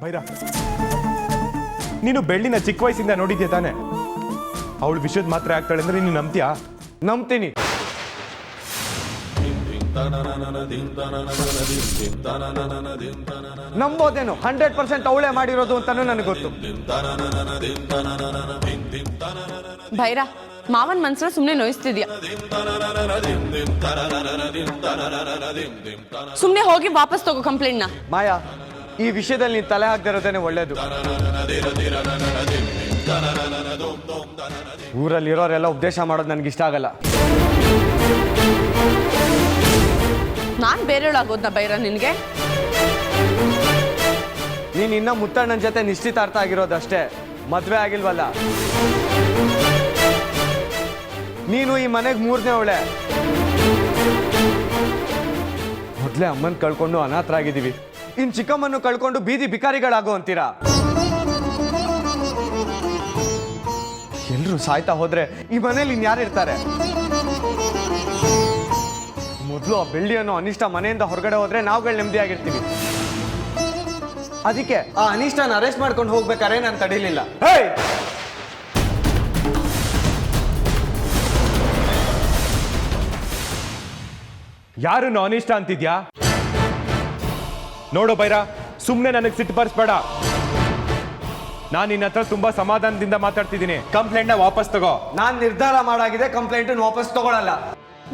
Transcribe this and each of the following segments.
ಭೈರ, ನೀನು ಬೆಳ್ಳಿನ ಚಿಕ್ಕ ವಯಸ್ಸಿಂದ ನೋಡಿದ್ಯಾ ತಾನೆ? ಅವಳು ವಿಷಯದ ಮಾತ್ರ ಆಗ್ತಾಳೆ ಅಂದ್ರೆ ನೀನು ನಂಬ್ತೀಯಾ? ನಂಬ್ತೀನಿ. ನಂಬೋದೇನು? 100% ಅವಳೇ ಮಾಡಿರೋದು ಅಂತಾನು ನನಗೆ ಗೊತ್ತು. ಭೈರ, ಮಾವನ್ ಮನ್ಸನ್ನ ಸುಮ್ನೆ ನೋಯಿಸ್ತಿದ್ಯಾ. ಸುಮ್ನೆ ಹೋಗಿ ವಾಪಸ್ ತಗೋ ಕಂಪ್ಲೇಂಟ್ನ. ಮಾಯಾ, ಈ ವಿಷಯದಲ್ಲಿ ನೀನು ತಲೆ ಹಾಕ್ದಿರೋದೇನೆ ಒಳ್ಳೇದು. ಊರಲ್ಲಿರೋರೆಲ್ಲ ಉಪದೇಶ ಮಾಡೋದು ನನಗೆ ಇಷ್ಟ ಆಗಲ್ಲ. ನಾನ್ ಬೇರೆಯವಳಾಗೋದ್ನ ಭೈರ ನಿನ್ಗೆ? ನೀನು ಇನ್ನ ಮುತ್ತಣ್ಣನ ಜೊತೆ ನಿಶ್ಚಿತಾರ್ಥ ಆಗಿರೋದಷ್ಟೇ, ಮದ್ವೆ ಆಗಿಲ್ವಲ್ಲ. ನೀನು ಈ ಮನೆಗೆ 3ನೇ ಅವಳೆ. ಮೊದಲೇ ಅಮ್ಮನ್ ಕಳ್ಕೊಂಡು ಅನಾಥರಾಗಿದ್ದೀವಿ, ಇನ್ ಚಿಕ್ಕಮ್ಮನ್ನು ಕಳ್ಕೊಂಡು ಬೀದಿ ಬಿಕಾರಿಗಳಾಗೋ ಅಂತೀರಾ? ಎಲ್ರು ಸಾಯ್ತಾ ಹೋದ್ರೆ ಈ ಮನೇಲಿ ಇನ್ಯಾರು ಇರ್ತಾರೆ? ಮೊದಲು ಆ ಬೆಳ್ಳಿ ಅನ್ನೋ ಅನಿಷ್ಟ ಮನೆಯಿಂದ ಹೊರಗಡೆ ಹೋದ್ರೆ ನಾವುಗಳು ನೆಮ್ಮದಿಯಾಗಿರ್ತೀವಿ. ಅದಕ್ಕೆ ಆ ಅನಿಷ್ಟನ ಅರೆಸ್ಟ್ ಮಾಡ್ಕೊಂಡು ಹೋಗ್ಬೇಕಾರೆ ನಾನು ತಡೀಲಿಲ್ಲ. ಯಾರನ್ನು ಅನಿಷ್ಟ ಅಂತಿದ್ಯಾ? ನೋಡು ಭೈರ, ಸುಮ್ಮನೆ ನನಗೆ ಸಿಟ್ಟು ಬರ್ಸ್ಬೇಡ. ನಾನು ನಿನ್ನ ಹತ್ರ ತುಂಬಾ ಸಮಾಧಾನದಿಂದ ಮಾತಾಡ್ತಿದ್ದೀನಿ. ಕಂಪ್ಲೇಂಟ್ನ ವಾಪಸ್ ತಗೋ. ನಾನು ನಿರ್ಧಾರ ಮಾಡಾಗಿದೆ, ಕಂಪ್ಲೇಂಟ್ ವಾಪಸ್ ತಗೊಳಲ್ಲ.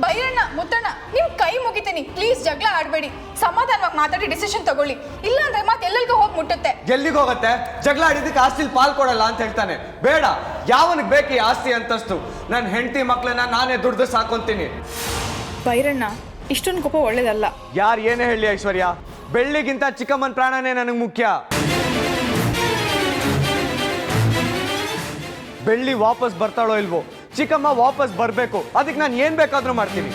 ಬೈರಣ್ಣ, ಮುತ್ತಣ್ಣ, ನಿಮ್ ಕೈ ಮುಗಿತೀನಿ, ಪ್ಲೀಸ್ ಜಗಳ ಆಡ್ಬೇಡಿ. ಸಮಾಧಾನವಾಗಿ ಮಾತಾಡಿ ಡಿಸಿಷನ್ ತಗೊಳ್ಳಿ. ಇಲ್ಲ ಅಂದ್ರೆ ಮತ್ತೆ ಎಲ್ಲೆಲ್ಗೂ ಹೋಗಿ ಮುಟ್ಟುತ್ತೆ. ಎಲ್ಲಿಗೆ ಹೋಗುತ್ತೆ? ಜಗಳ ಆಡಿದಕ್ಕೆ ಆಸ್ತಿಲಿ ಪಾಲ್ ಕೊಡಲ್ಲ ಅಂತ ಹೇಳ್ತಾನೆ. ಬೇಡ, ಯಾವನಿಗೆ ಬೇಕು ಈ ಆಸ್ತಿ ಅಂತಸ್ತು? ನನ್ನ ಹೆಂಡತಿ ಮಕ್ಕಳನ್ನ ನಾನೇ ದುಡ್ದು ಸಾಕೊಂತೀನಿ. ಬೈರಣ್ಣ, ಇಷ್ಟೊಂದು ಕೋಪ ಒಳ್ಳೇದಲ್ಲ. ಯಾರು ಏನೇ ಹೇಳಿ ಐಶ್ವರ್ಯ, ಬೆಳ್ಳಿಗಿಂತ ಚಿಕ್ಕಮ್ಮನ ಪ್ರಾಣನೇ ನನಗೆ ಮುಖ್ಯ. ಬೆಳ್ಳಿ ವಾಪಸ್ ಬರ್ತಾಳೋ ಇಲ್ವೋ, ಚಿಕ್ಕಮ್ಮ ವಾಪಸ್ ಬರಬೇಕು. ಅದಕ್ಕೆ ನಾನು ಏನ್ ಬೇಕಾದ್ರೂ ಮಾಡ್ತೀನಿ.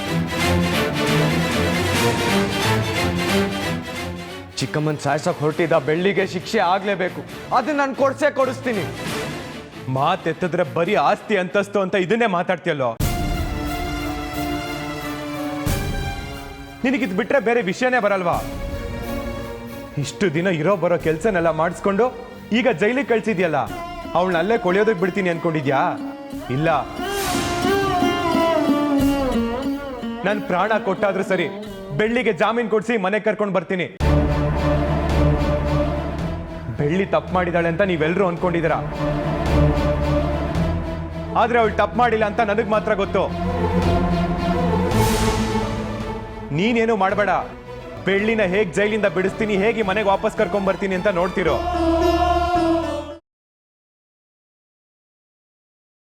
ಚಿಕ್ಕಮ್ಮನ್ ಸಾಯ್ಸಕ್ ಹೊರಟಿದ್ದ ಬೆಳ್ಳಿಗೆ ಶಿಕ್ಷೆ ಆಗ್ಲೇಬೇಕು. ಅದನ್ನ ನಾನು ಕೊಡಿಸ್ತೀನಿ. ಮಾತೆತ್ತಿದ್ರೆ ಬರೀ ಆಸ್ತಿ ಅಂತಸ್ತು ಅಂತ ಇದನ್ನೇ ಮಾತಾಡ್ತೀಯಲ್ಲೋ. ನಿನಗಿದ್ ಬಿಟ್ರೆ ಬೇರೆ ವಿಷಯನೇ ಬರಲ್ವಾ? ಇಷ್ಟು ದಿನ ಇರೋ ಬರೋ ಕೆಲ್ಸನೆಲ್ಲ ಮಾಡಿಸ್ಕೊಂಡು ಈಗ ಜೈಲಿಗೆ ಕಳ್ಸಿದ್ಯಲ್ಲ, ಅವಳನ್ನ ಅಲ್ಲೇ ಕೊಳೆಯೋದಕ್ಕೆ ಬಿಡ್ತೀನಿ ಅನ್ಕೊಂಡಿದ್ಯಾ? ಇಲ್ಲ, ನಾನು ಪ್ರಾಣ ಕೊಟ್ಟಾದ್ರೂ ಸರಿ, ಬೆಳ್ಳಿಗೆ ಜಾಮೀನ್ ಕೊಡ್ಸಿ ಮನೆ ಕರ್ಕೊಂಡು ಬರ್ತೀನಿ. ಬೆಳ್ಳಿ ತಪ್ಪು ಮಾಡಿದಾಳೆ ಅಂತ ನೀವೆಲ್ಲರೂ ಅನ್ಕೊಂಡಿದ್ದೀರಾ, ಆದ್ರೆ ಅವಳು ತಪ್ಪು ಮಾಡಿಲ್ಲ ಅಂತ ನನಗ್ ಮಾತ್ರ ಗೊತ್ತು. ನೀನೇನು ಮಾಡಬೇಡ. ಬೆಳ್ಳಿನ ಹೇಗ್ ಜೈಲಿಂದ ಬಿಡಿಸ್ತೀನಿ, ಹೇಗೆ ಮನೆಗೆ ವಾಪಸ್ ಕರ್ಕೊಂಡ್ ಬರ್ತೀನಿ ಅಂತ ನೋಡ್ತಿರೋ.